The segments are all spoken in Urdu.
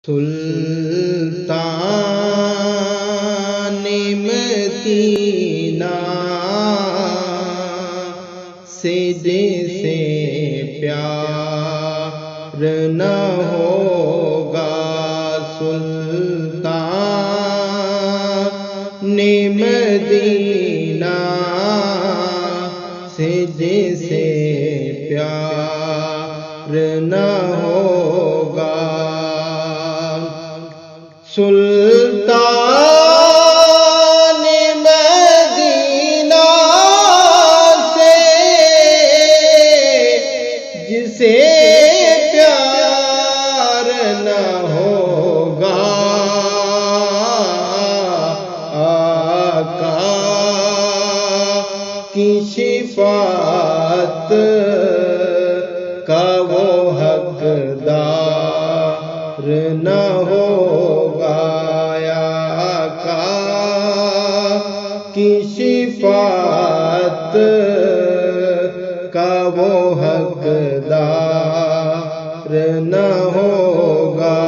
سلطان مدینہ سے جیسے پیار نہ ہوگا، سلطان مدینہ سے جیسے پیار نہ ہوگا۔ سلطان مدینہ سے جسے پیار نہ ہوگا، آقا کی شفاعت کا وہ حقدار نہ ہوگا، آقا کی شفاعت کا وہ حقدار نہ ہوگا۔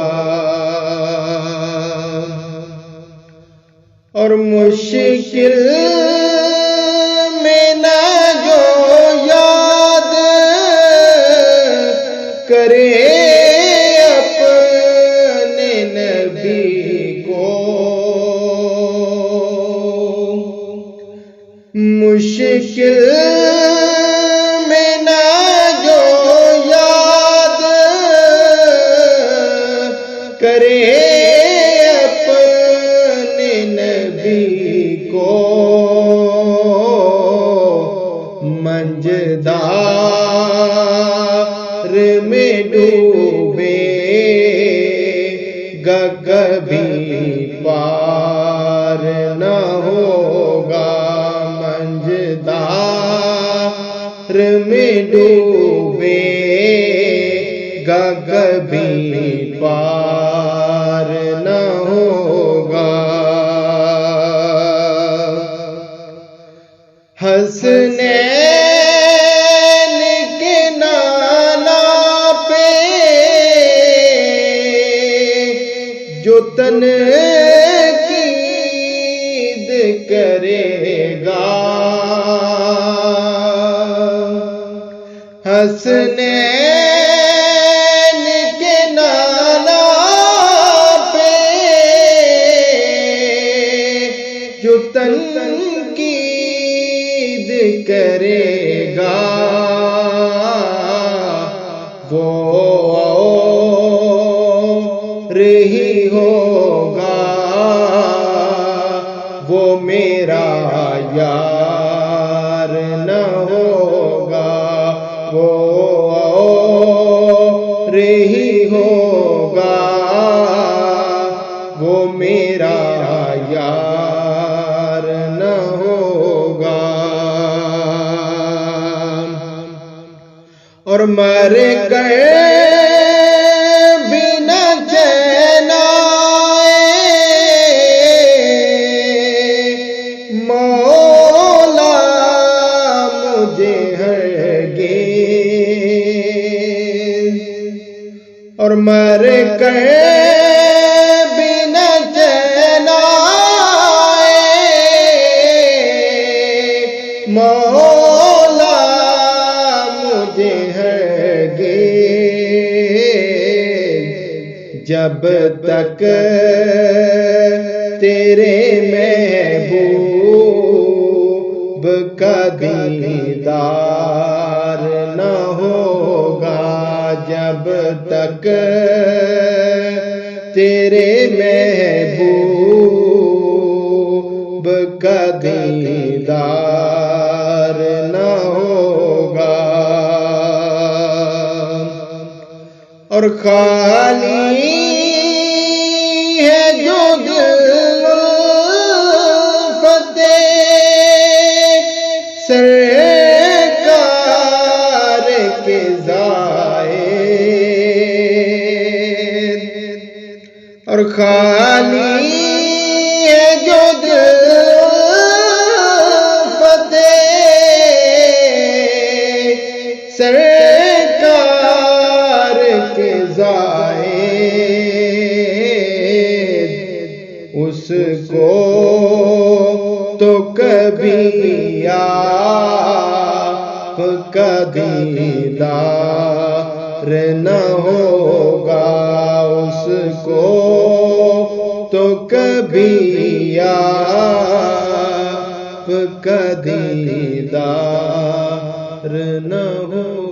اور مشکل میں نہ جو یاد کرے اپنے نبی کو، مشکل میں نہ جو یاد کرے اپنے نبی کو، منجدار میں ڈوبے گا کبھی پار نہ ہوگا، منجدار میں ڈوبے گا کبھی پار نہ ہوگا۔ حسنین کے نالا پہ جو تنقید کرے گا، حسنین کے نالا پہ جو تنقید کرے گا، وہ رہی ہوگا، وہ میرا یار نہ ہوگا، وہ رہی ہوگا، وہ میرا یار نہ ہوگا۔ اور مر گئے بنا چین آئے مولا مجھے ہرگز، اور مر گئے بنا چین آئے مولا مجھے ہرگز، جب تک تیرے محبوب کا دیدار نہ ہوگا، جب تک تیرے محبوب کا دیدار نہ ہوگا۔ اور خالی ہے جو دل فتح سرکار کے زائد، اور خالی ہے جو دل فتح سرکار کے زائد، کبھی آپ کا دیدار نہ ہوگا اس کو تو کبھی آپ کا دیدار نہ ہوگا.